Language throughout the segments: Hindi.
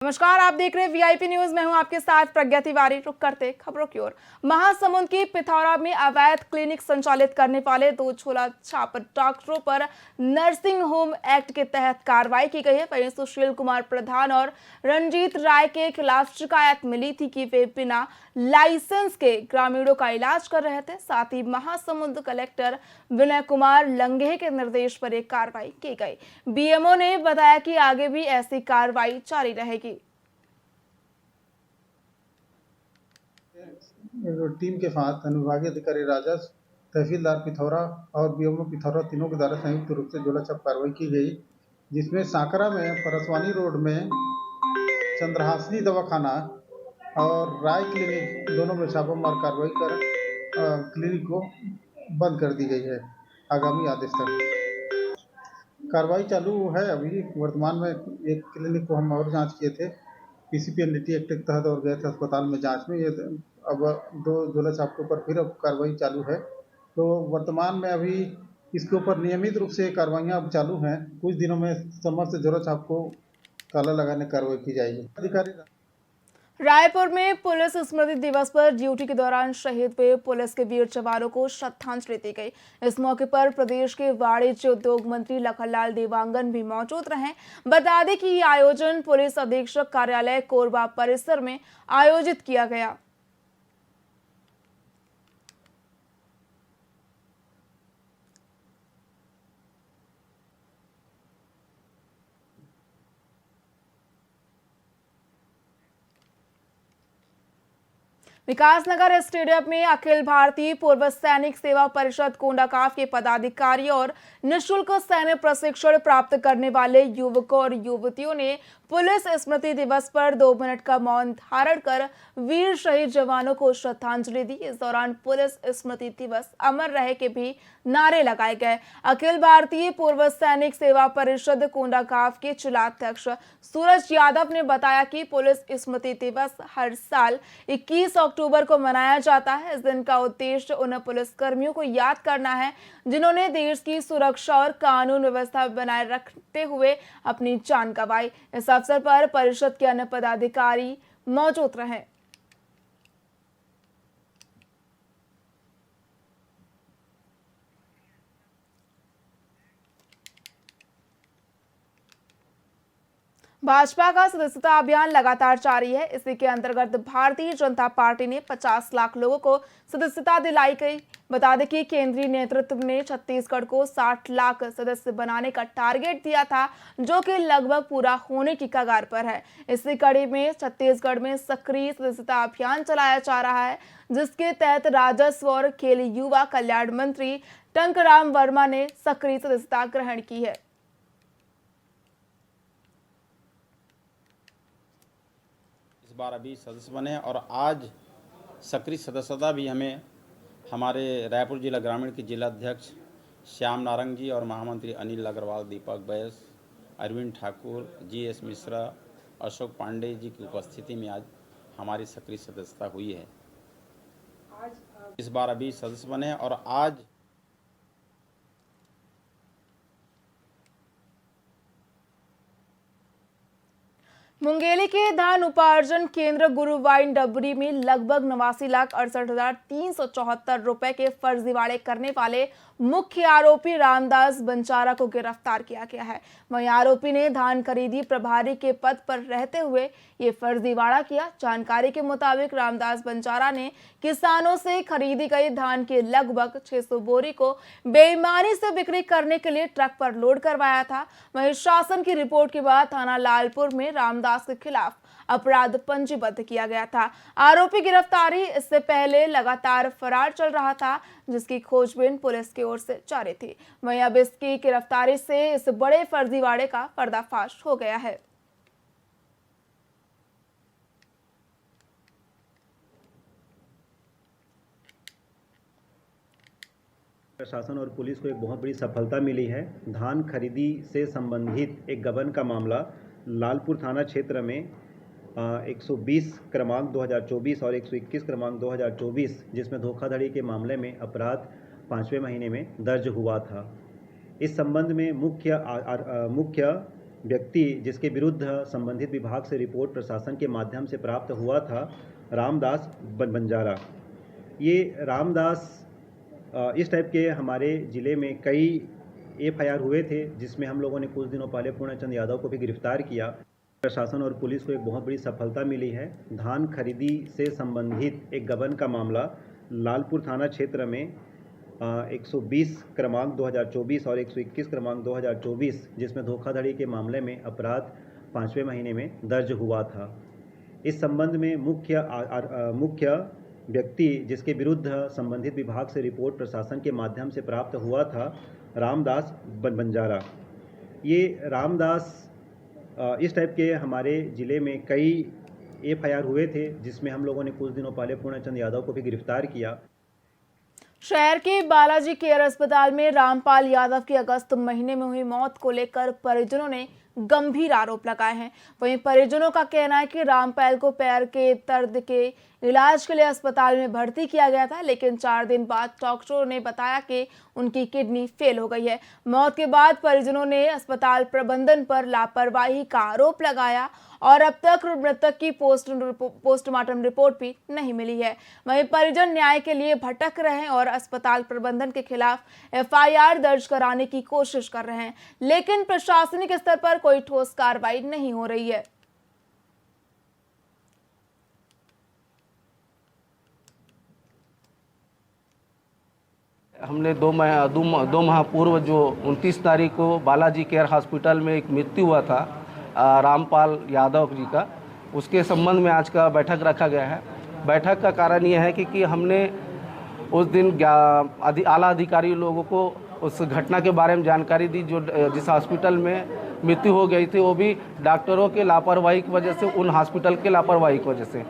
नमस्कार, आप देख रहे हैं वीआईपी न्यूज। मैं हूं आपके साथ प्रज्ञा तिवारी। रुक करते खबरों की ओर। महासमुंद की पिथौरा में अवैध क्लिनिक संचालित करने वाले 2 झोला छाप डॉक्टरों पर नर्सिंग होम एक्ट के तहत कार्रवाई की गई है। वहीं सुशील कुमार प्रधान और रंजीत राय के खिलाफ शिकायत मिली थी कि वे बिना लाइसेंस के ग्रामीणों का इलाज कर रहे थे। साथ ही महासमुंद कलेक्टर विनय कुमार लंगेह के निर्देश पर एक कार्रवाई की गई। बीएमओ ने बताया कि आगे भी ऐसी कार्रवाई जारी रहेगी। टीम के साथ अनुविभागीय अधिकारी राजस्व, तहसीलदार पिथौरा और बीएमओ पिथौरा तीनों के द्वारा संयुक्त रूप से झोला छाप कार्रवाई की गई, जिसमें सांकरा में परसवानी रोड में चंद्रहासिनी दवाखाना और राय क्लिनिक दोनों में छापामार कार्रवाई कर क्लिनिक को बंद कर दी गई है। आगामी आदेश तक कार्रवाई चालू है। अभी वर्तमान में एक क्लिनिक को हम और जांच किए थे पीसीपीएनडीटी एक्ट के तहत और गए थे अस्पताल में जांच में। ये अब 2 झोला छाप के ऊपर फिर अब कार्रवाई चालू है। तो वर्तमान में अभी इसके ऊपर नियमित रूप से कार्रवाइयाँ अब चालू हैं। कुछ दिनों में समस्त झोला छाप को ताला लगाने कार्रवाई की जाएगी। अधिकारी रायपुर में पुलिस स्मृति दिवस पर ड्यूटी के दौरान शहीद हुए पुलिस के वीर जवानों को श्रद्धांजलि दी गई। इस मौके पर प्रदेश के वाणिज्य उद्योग मंत्री लखनलाल देवांगन भी मौजूद रहे। बता दें कि ये आयोजन पुलिस अधीक्षक कार्यालय कोरबा परिसर में आयोजित किया गया। विकासनगर स्टेडियम में अखिल भारतीय पूर्व सैनिक सेवा परिषद कोंडागांव के पदाधिकारियों और निःशुल्क सैन्य प्रशिक्षण प्राप्त करने वाले युवकों और युवतियों ने पुलिस स्मृति दिवस पर 2 मिनट का मौन धारण कर वीर शहीद जवानों को श्रद्धांजलि दी। इस दौरान पुलिस स्मृति दिवस अमर रहे के भी नारे लगाए गए। अखिल भारतीय पूर्व सैनिक सेवा परिषद कोंडागांव के जिलाध्यक्ष सूरज यादव ने बताया कि पुलिस स्मृति दिवस हर साल 21 अक्टूबर को मनाया जाता है। इस दिन का उद्देश्य उन पुलिसकर्मियों को याद करना है जिन्होंने देश की सुरक्षा और कानून व्यवस्था बनाए रखते हुए अपनी जान गंवाई। इस अवसर पर परिषद के अन्य पदाधिकारी मौजूद रहे। भाजपा का सदस्यता अभियान लगातार जारी है। इसी के अंतर्गत भारतीय जनता पार्टी ने 50 लाख लोगों को सदस्यता दिलाई गई। बता दें कि केंद्रीय नेतृत्व ने छत्तीसगढ़ को 60 लाख सदस्य बनाने का टारगेट दिया था, जो कि लगभग पूरा होने की कगार पर है। इसी कड़ी में छत्तीसगढ़ में सक्रिय सदस्यता अभियान चलाया जा रहा है, जिसके तहत राजस्व और खेल युवा कल्याण मंत्री टंकराम वर्मा ने सक्रिय सदस्यता ग्रहण की है। बार अभी सदस्य बने और आज सक्रिय सदस्यता भी हमें हमारे रायपुर जिला ग्रामीण के जिला अध्यक्ष श्याम नारंग जी और महामंत्री अनिल अग्रवाल, दीपक बैस, अरविंद ठाकुर, जीएस मिश्रा, अशोक पांडे जी की उपस्थिति में आज हमारी सक्रिय सदस्यता हुई है। इस बार अभी सदस्य बने और आज मुंगेली के धान उपार्जन केंद्र गुरुवाइन डबरी में लगभग 89,68,374 रुपए के फर्जीवाड़े करने वाले मुख्य आरोपी रामदास बंजारा को गिरफ्तार किया गया है। वहीं आरोपी ने धान खरीदी प्रभारी के पद पर रहते हुए ये फर्जीवाड़ा किया। जानकारी के मुताबिक रामदास बंजारा ने किसानों से खरीदी गई धान के लगभग 600 बोरी को बेईमानी से बिक्री करने के लिए ट्रक पर लोड करवाया था। वहीं शासन की रिपोर्ट के बाद थाना लालपुर में रामदास के खिलाफ अपराध पंजीबद्ध किया गया था। आरोपी गिरफ्तारी इससे पहले लगातार फरार चल रहा था, जिसकी खोजबीन पुलिस की ओर से जारी थी। वहीं अब इसकी गिरफ्तारी से इस बड़े फर्जीवाड़े का पर्दाफाश हो गया है। प्रशासन और पुलिस को एक बहुत बड़ी सफलता मिली है। धान खरीदी से संबंधित एक गबन का मामला लालपुर थाना क्षेत्र में 120 क्रमांक 2024 और 121 क्रमांक 2024, जिसमें धोखाधड़ी के मामले में अपराध 5वें महीने में दर्ज हुआ था। इस संबंध में मुख्य व्यक्ति जिसके विरुद्ध संबंधित विभाग से रिपोर्ट प्रशासन के माध्यम से प्राप्त हुआ था, रामदास बंजारा। ये रामदास इस टाइप के हमारे ज़िले में कई FIR हुए थे, जिसमें हम लोगों ने कुछ दिनों पहले पूर्णचंद यादव को भी गिरफ्तार किया। प्रशासन और पुलिस को एक बहुत बड़ी सफलता मिली है। धान खरीदी से संबंधित एक गबन का मामला लालपुर थाना क्षेत्र में 120 क्रमांक 2024 और 121 क्रमांक 2024, जिसमें धोखाधड़ी के मामले में अपराध 5वें महीने में दर्ज हुआ था। इस संबंध में मुख्य व्यक्ति जिसके विरुद्ध संबंधित विभाग से रिपोर्ट प्रशासन के माध्यम से प्राप्त हुआ था, रामदास बंजारा। ये रामदास इस टाइप के हमारे ज़िले में कई FIR हुए थे, जिसमें हम लोगों ने कुछ दिनों पहले पूर्णचंद यादव को भी गिरफ्तार किया। शहर के बालाजी केयर अस्पताल में रामपाल यादव की अगस्त महीने में हुई मौत को लेकर परिजनों ने गंभीर आरोप लगाए हैं। वहीं परिजनों का कहना है कि रामपाल को पैर के दर्द के इलाज के लिए अस्पताल में भर्ती किया गया था, लेकिन 4 दिन बाद डॉक्टरों ने बताया कि उनकी किडनी फेल हो गई है। मौत के बाद परिजनों ने अस्पताल प्रबंधन पर लापरवाही का आरोप लगाया और अब तक मृतक की पोस्टमार्टम रिपोर्ट भी नहीं मिली है। वहीं परिजन न्याय के लिए भटक रहे हैं और अस्पताल प्रबंधन के खिलाफ FIR दर्ज कराने की कोशिश कर रहे हैं, लेकिन प्रशासनिक स्तर पर कोई ठोस कार्रवाई नहीं हो रही है। हमने दो माह पूर्व जो 29 तारीख को बालाजी केयर हॉस्पिटल में एक मृत्यु हुआ था रामपाल यादव जी का, उसके संबंध में आज का बैठक रखा गया है। बैठक का कारण यह है कि हमने उस दिन आला अधिकारी लोगों को उस घटना के बारे में जानकारी दी, जो जिस हॉस्पिटल में मृत्यु हो गई थी वो भी डॉक्टरों के लापरवाही की वजह से, उन हॉस्पिटल के लापरवाही की वजह से।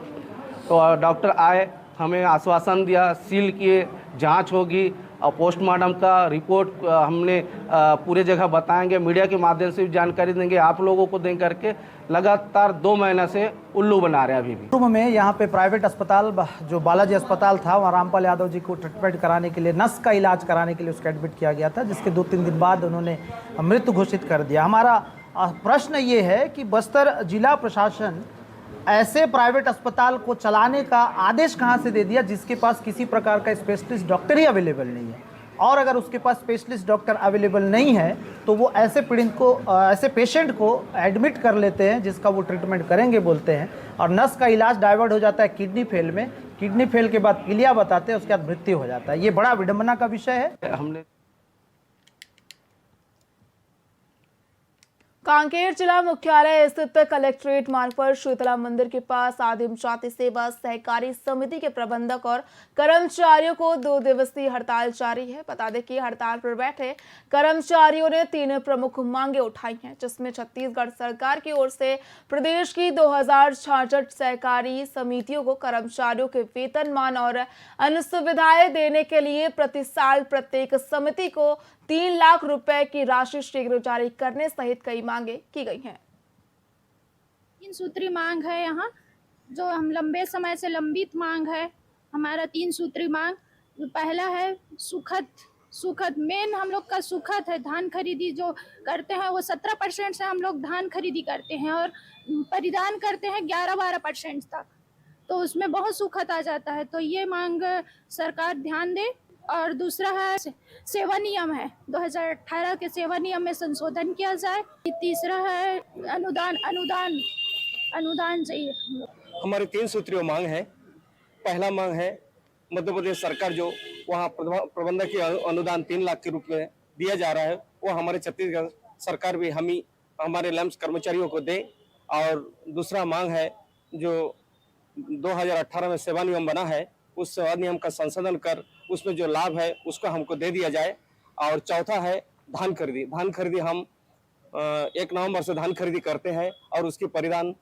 तो डॉक्टर आए, हमें आश्वासन दिया, सील किए, जांच होगी और पोस्टमार्टम का रिपोर्ट हमने पूरे जगह बताएंगे, मीडिया के माध्यम से भी जानकारी देंगे, आप लोगों को दें करके लगातार 2 महीने से उल्लू बना रहे हैं। अभी भी पूर्व में यहाँ पे प्राइवेट अस्पताल जो बालाजी अस्पताल था, वहाँ रामपाल यादव जी को ट्रीटमेंट कराने के लिए, नस का इलाज कराने के लिए उसका एडमिट किया गया था, जिसके 2-3 दिन बाद उन्होंने मृत्यु घोषित कर दिया। हमारा प्रश्न ये है कि बस्तर जिला प्रशासन ऐसे प्राइवेट अस्पताल को चलाने का आदेश कहां से दे दिया जिसके पास किसी प्रकार का स्पेशलिस्ट डॉक्टर ही अवेलेबल नहीं है, और अगर उसके पास स्पेशलिस्ट डॉक्टर अवेलेबल नहीं है तो वो ऐसे पीड़ित को, ऐसे पेशेंट को एडमिट कर लेते हैं जिसका वो ट्रीटमेंट करेंगे बोलते हैं, और नस का इलाज डाइवर्ट हो जाता है किडनी फेल में, किडनी फेल के बाद पीलिया बताते हैं, उसके बाद मृत्यु हो जाता है। ये बड़ा विडंबना का विषय है। हमने कांकेर जिला मुख्यालय स्थित कलेक्ट्रेट मार्ग पर शीतला मंदिर के पास आदिम जाति सेवा सहकारी समिति के प्रबंधक और कर्मचारियों को 2 दिवसीय हड़ताल जारी है। बता दें कि हड़ताल पर बैठे कर्मचारियों ने 3 प्रमुख मांगे उठाई हैं, जिसमें छत्तीसगढ़ सरकार की ओर से प्रदेश की 2066 सहकारी समितियों को कर्मचारियों के वेतनमान और अन्य सुविधाएं देने के लिए प्रति साल प्रत्येक समिति को 3 लाख रुपए की राशि शीघ्र जारी करने सहित कई मांगे की गई हैं। 3 सूत्री मांग है यहाँ, जो हम लंबे समय से लंबित मांग है। हमारा 3 सूत्री मांग, पहला है सुखद मेन हम लोग का सुखद है। धान खरीदी जो करते हैं वो 17% से हम लोग धान खरीदी करते हैं और परिधान करते हैं 11-12% तक, तो उसमें बहुत सुखद आ जाता है, तो ये मांग सरकार ध्यान दे। और दूसरा है सेवा नियम है, 2018 के सेवा नियम में संशोधन किया जाए। तीसरा है अनुदान चाहिए। हमारे 3 सूत्रीय मांग है। पहला मांग है मध्य प्रदेश सरकार जो वहाँ प्रबंधक की अनुदान 3 लाख के रूप में दिया जा रहा है, वो हमारे छत्तीसगढ़ सरकार भी हमारे लैम्स कर्मचारियों को दे। और दूसरा मांग है जो 2018 में सेवा नियम बना है, उस सेवा नियम का संशोधन कर उसमें जो लाभ है उसको हमको दे दिया जाए। और चौथा है धान खरीदी हम 1 नवंबर से धान खरीदी करते हैं और उसकी परिधान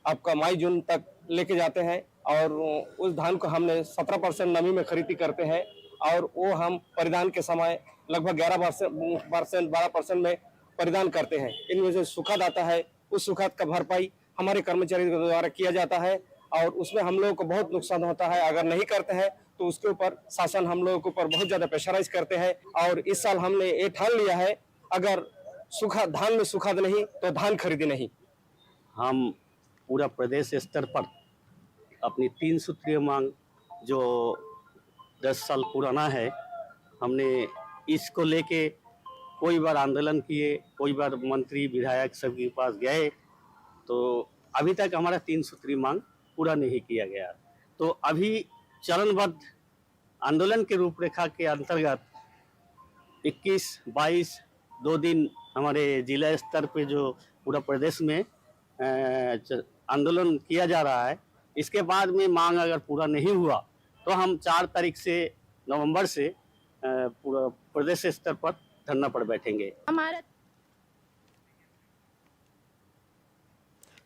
आपका मई जून तक लेके जाते हैं, और उस धान को हमने 17% नमी में खरीदी करते हैं, और वो हम परिधान के समय लगभग 12% में परिधान करते हैं। इनमें जो सुखाद आता है उस सुखाद का भरपाई हमारे कर्मचारियों के द्वारा किया जाता है, और उसमें हम लोगों को बहुत नुकसान होता है। अगर नहीं करते हैं तो उसके ऊपर शासन हम लोगों के ऊपर बहुत ज़्यादा प्रेशराइज करते हैं। और इस साल हमने ये ठान लिया है, अगर सूखा धान में सुखाद नहीं तो धान खरीदे नहीं। हम पूरा प्रदेश स्तर पर अपनी 3 सूत्रीय मांग जो 10 साल पुराना है, हमने इसको लेके कोई बार आंदोलन किए, कोई बार मंत्री विधायक सबके पास गए, तो अभी तक हमारा 3 सूत्रीय मांग पूरा नहीं किया गया। तो अभी चरणबद्ध आंदोलन के रूपरेखा के अंतर्गत 21, 22 2 दिन हमारे जिला स्तर पे जो पूरा प्रदेश में आंदोलन किया जा रहा है। इसके बाद में मांग अगर पूरा नहीं हुआ तो हम 4 तारीख से नवंबर से पूरा प्रदेश स्तर पर धरना पर बैठेंगे। हमारा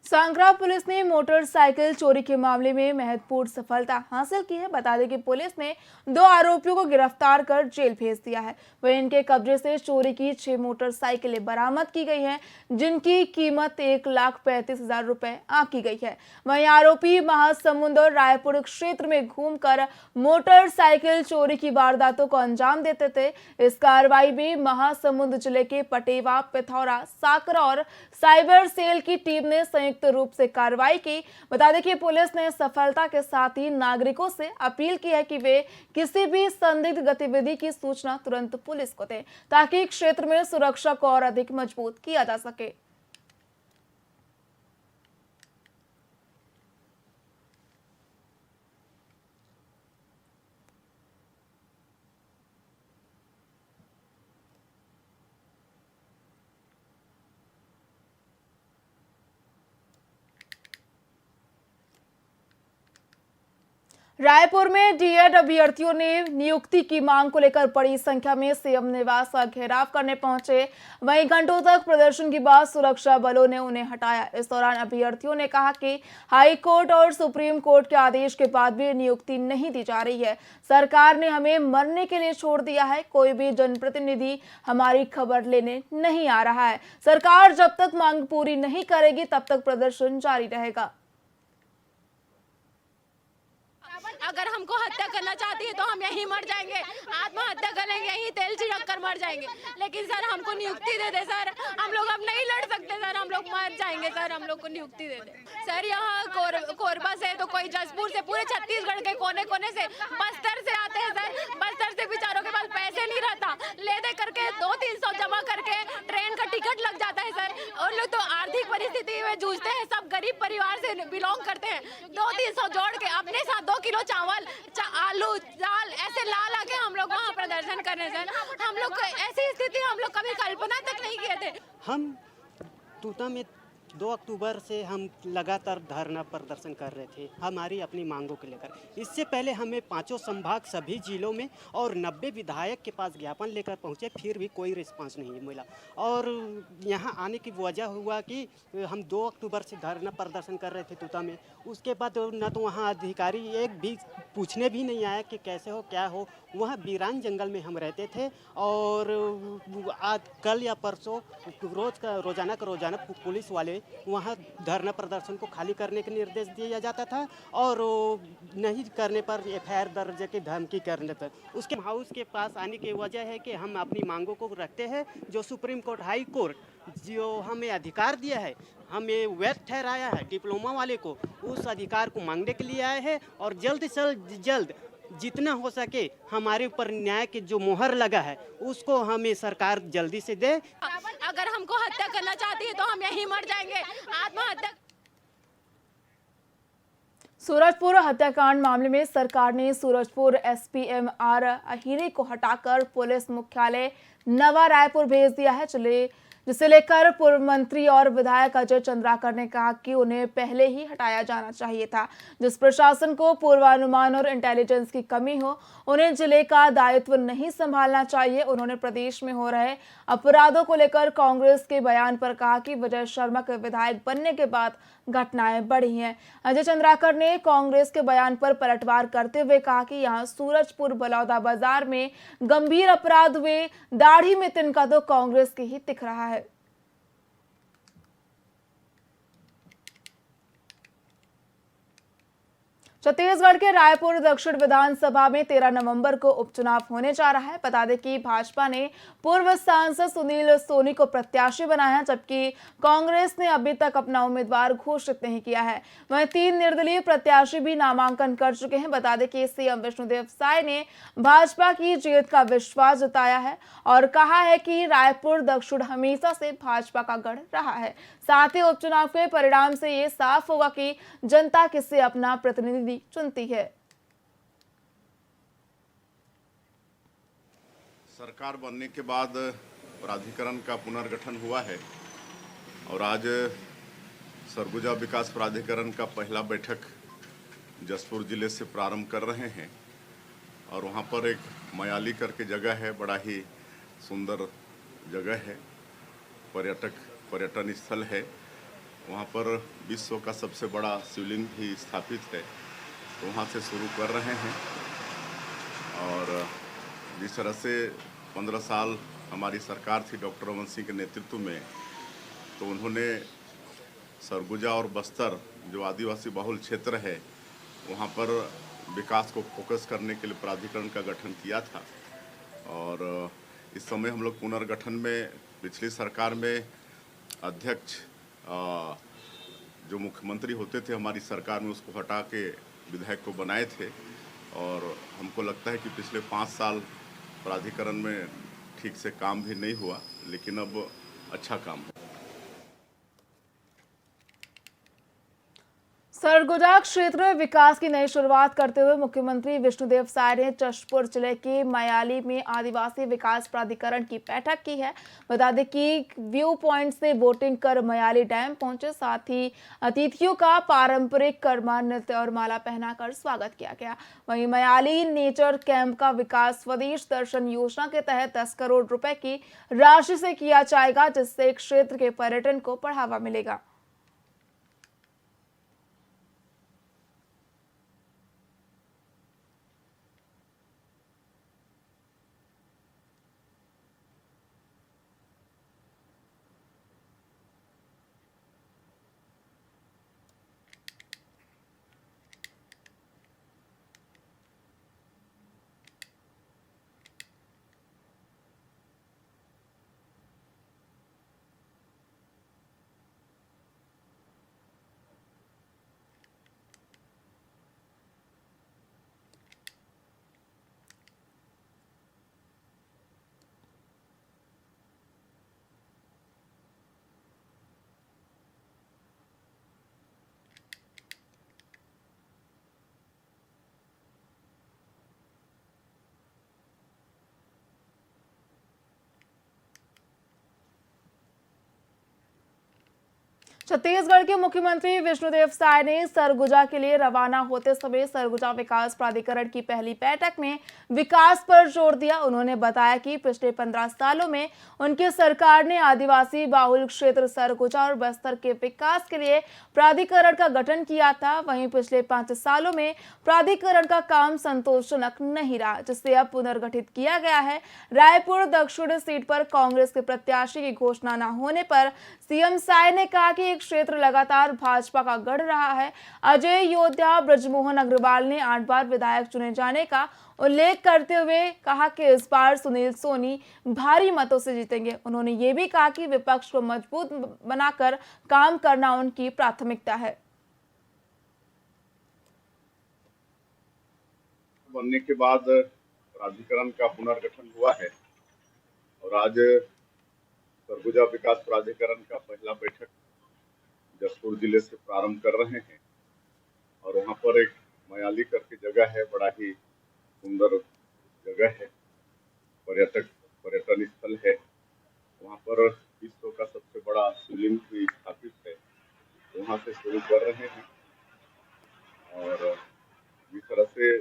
सांगरा पुलिस ने मोटरसाइकिल चोरी के मामले में महत्वपूर्ण सफलता हासिल की है। बता दें कि पुलिस ने 2 आरोपियों को गिरफ्तार कर जेल भेज दिया है। वहीं इनके कब्जे से चोरी की 6 मोटरसाइकिलें बरामद की गई हैं, जिनकी कीमत 1,35,000 रुपए आंकी गई है। वहीं आरोपी महासमुंद और रायपुर क्षेत्र में घूमकर मोटरसाइकिल चोरी की वारदातों को अंजाम देते थे। इस कार्रवाई में महासमुंद जिले के पटेवा, पिथौरा, साकरा और साइबर सेल की टीम ने संयुक्त रूप से कार्रवाई की। बता दें कि पुलिस ने सफलता के साथ ही नागरिकों से अपील की है कि वे किसी भी संदिग्ध गतिविधि की सूचना तुरंत पुलिस को दें, ताकि क्षेत्र में सुरक्षा को और अधिक मजबूत किया जा सके। रायपुर में डीएड अभ्यर्थियों ने नियुक्ति की मांग को लेकर बड़ी संख्या में सीएम निवास का घेराव करने पहुंचे। वहीं घंटों तक प्रदर्शन के बाद सुरक्षा बलों ने उन्हें हटाया। इस दौरान अभ्यर्थियों ने कहा कि हाई कोर्ट और सुप्रीम कोर्ट के आदेश के बाद भी नियुक्ति नहीं दी जा रही है। सरकार ने हमें मरने के लिए छोड़ दिया है, कोई भी जनप्रतिनिधि हमारी खबर लेने नहीं आ रहा है। सरकार जब तक मांग पूरी नहीं करेगी तब तक प्रदर्शन जारी रहेगा। अगर हमको हत्या करना चाहती है तो हम यहीं मर जाएंगे, आत्महत्या करेंगे, यहीं तेल छिड़क कर मर जाएंगे। लेकिन सर हमको नियुक्ति दे दे सर, हम लोग अब नहीं लड़ सकते सर, हम लोग मर जाएंगे सर, हम लोग को नियुक्ति दे दे सर। यहाँ कोरबा से तो कोई जसपुर से, पूरे छत्तीसगढ़ के कोने कोने से, बस्तर से आते हैं सर। बस्तर से बेचारों के पास पैसे नहीं रहता, ले दे करके 200-300 जमा करके ट्रेन का टिकट लग जाता है सर। और लोग तो आर्थिक परिस्थिति में जूझते हैं, सब गरीब परिवार से बिलोंग करते हैं। 200-300 जोड़ के अपने साथ 2 किलो चावल, आलू, दाल ऐसे ला के हम लोग वहाँ प्रदर्शन करने सर। हम लोग ऐसी स्थिति हम लोग कभी कल्पना तक नहीं किए थे। हम तूता में 2 अक्टूबर से हम लगातार धरना प्रदर्शन कर रहे थे हमारी अपनी मांगों को लेकर। इससे पहले हमें 5 संभाग सभी जिलों में और 90 विधायक के पास ज्ञापन लेकर पहुंचे, फिर भी कोई रिस्पांस नहीं मिला। और यहां आने की वजह हुआ कि हम 2 अक्टूबर से धरना प्रदर्शन कर रहे थे तूता में। उसके बाद न तो वहां अधिकारी एक भी पूछने भी नहीं आया कि कैसे हो क्या हो। वहाँ वीरान जंगल में हम रहते थे और आज कल या परसों रोजाना का रोजाना पुलिस वाले वहाँ धरना प्रदर्शन को खाली करने का निर्देश दिया जाता था और नहीं करने पर एफआईआर दर्ज की धमकी करने पर। उसके हाउस के पास आने की वजह है कि हम अपनी मांगों को रखते हैं। जो सुप्रीम कोर्ट, हाई कोर्ट जो हमें अधिकार दिया है, हमें वैध ठहराया है डिप्लोमा वाले को, उस अधिकार को मांगने के लिए आए हैं। और जल्द से जल्द जितना हो सके हमारे ऊपर न्याय की जो मोहर लगा है उसको हमें सरकार जल्दी से दे। अगर हमको हत्या करना चाहती है तो हम यहीं मर जाएंगे, आत्महत्या। सूरजपुर हत्याकांड मामले में सरकार ने सूरजपुर एसपी एमआर अहिरे को हटाकर पुलिस मुख्यालय नवा रायपुर भेज दिया है, जिसे लेकर पूर्व मंत्री और विधायक अजय चंद्राकर ने कहा कि उन्हें पहले ही हटाया जाना चाहिए था। जिस प्रशासन को पूर्वानुमान और इंटेलिजेंस की कमी हो, उन्हें जिले का दायित्व नहीं संभालना चाहिए। उन्होंने प्रदेश में हो रहे अपराधों को लेकर कांग्रेस के बयान पर कहा कि विजय शर्मा के विधायक बनने के बाद घटनाएं बढ़ी हैं। अजय चंद्राकर ने कांग्रेस के बयान पर पलटवार करते हुए कहा कि यहां सूरजपुर बलौदा बाजार में गंभीर अपराध हुए, दाढ़ी में तिनका तो कांग्रेस के ही दिख रहा है। छत्तीसगढ़ के रायपुर दक्षिण विधानसभा में 13 नवंबर को उपचुनाव होने जा रहा है। बता दें कि भाजपा ने पूर्व सांसद सुनील सोनी को प्रत्याशी बनाया, जबकि कांग्रेस ने अभी तक अपना उम्मीदवार घोषित नहीं किया है। वहीं 3 निर्दलीय प्रत्याशी भी नामांकन कर चुके हैं। बता दें कि सीएम विष्णुदेव साय ने भाजपा की जीत का विश्वास जताया है और कहा है कि रायपुर दक्षिण हमेशा से भाजपा का गढ़ रहा है। साथ ही उपचुनाव के परिणाम से ये साफ होगा कि जनता किसे अपना प्रतिनिधि चुनती है। सरकार बनने के बाद प्राधिकरण का पुनर्गठन हुआ है और आज सरगुजा विकास प्राधिकरण का पहला बैठक जसपुर जिले से प्रारंभ कर रहे हैं और वहाँ पर एक मयाली करके जगह है, बड़ा ही सुंदर जगह है, पर्यटन स्थल है। वहाँ पर विश्व का सबसे बड़ा शिवलिंग भी स्थापित है, तो वहाँ से शुरू कर रहे हैं। और जिस तरह से 15 साल हमारी सरकार थी डॉक्टर रमन सिंह के नेतृत्व में, तो उन्होंने सरगुजा और बस्तर जो आदिवासी बहुल क्षेत्र है वहाँ पर विकास को फोकस करने के लिए प्राधिकरण का गठन किया था। और इस समय हम लोग पुनर्गठन में पिछली सरकार में अध्यक्ष जो मुख्यमंत्री होते थे हमारी सरकार में, उसको हटा के विधायक को बनाए थे। और हमको लगता है कि पिछले 5 साल प्राधिकरण में ठीक से काम भी नहीं हुआ, लेकिन अब अच्छा काम है। सरगुजा क्षेत्र में विकास की नई शुरुआत करते हुए मुख्यमंत्री विष्णुदेव साय ने जशपुर जिले के मयाली में आदिवासी विकास प्राधिकरण की बैठक की है। बता दें कि व्यू पॉइंट से बोटिंग कर मयाली डैम पहुंचे, साथ ही अतिथियों का पारंपरिक कर्मा नृत्य और माला पहनाकर स्वागत किया गया। वहीं मयाली नेचर कैंप का विकास स्वदेश दर्शन योजना के तहत 10 करोड़ रुपए की राशि से किया जाएगा, जिससे क्षेत्र के पर्यटन को बढ़ावा मिलेगा। छत्तीसगढ़ के मुख्यमंत्री विष्णुदेव साय ने सरगुजा के लिए रवाना होते समय सरगुजा विकास प्राधिकरण की पहली बैठक में विकास पर जोर दिया। उन्होंने बताया कि पिछले 15 सालों में उनकी सरकार ने आदिवासी बाहुल क्षेत्र सरगुजा और बस्तर के विकास के लिए प्राधिकरण का गठन किया था। वहीं पिछले 5 सालों में प्राधिकरण का काम संतोषजनक नहीं रहा, जिसे अब पुनर्गठित किया गया है। रायपुर दक्षिण सीट पर कांग्रेस के प्रत्याशी की घोषणा न होने पर सीएम साय ने कहा कि क्षेत्र लगातार भाजपा का गढ़ रहा है। अजय योद्धा ब्रजमोहन अग्रवाल ने 8 बार विधायक चुने जाने का उल्लेख करते हुए कहा कि इस बार सुनील सोनी भारी मतों से जीतेंगे। उन्होंने ये भी कहा कि विपक्ष को मजबूत बनाकर काम करना उनकी प्राथमिकता है। बनने के बाद प्राधिकरण का पुनर्गठन हुआ है और आज सरगुजा विकास प्राधिकरण का पहला बैठक जसपुर जिले से प्रारंभ कर रहे हैं। और वहाँ पर एक मयाली करके जगह है, बड़ा ही सुंदर जगह है, पर्यटन स्थल है। वहाँ पर विश्व का सबसे बड़ा शिवलिंग भी स्थापित है, तो वहाँ से शुरू कर रहे हैं। और जिस तरह से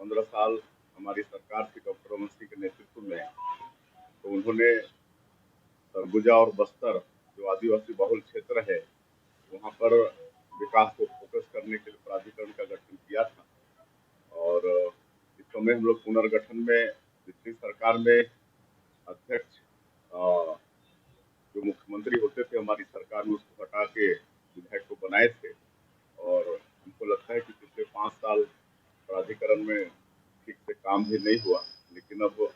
15 साल हमारी सरकार थी डॉक्टर रमन सिंह के नेतृत्व में, तो उन्होंने सरगुजा और बस्तर जो आदिवासी बहुल क्षेत्र है वहाँ पर विकास को फोकस करने के लिए प्राधिकरण का गठन किया था। और इस समय हम लोग पुनर्गठन में पिछली सरकार में अध्यक्ष जो मुख्यमंत्री होते थे हमारी सरकार में, उसको हटा के विधायक को बनाए थे। और हमको लगता है कि पिछले 5 साल सदन में ठीक से काम भी नहीं हुआ, लेकिन अब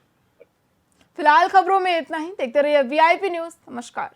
फिलहाल खबरों में इतना ही। देखते रहिए VIP न्यूज़। नमस्कार।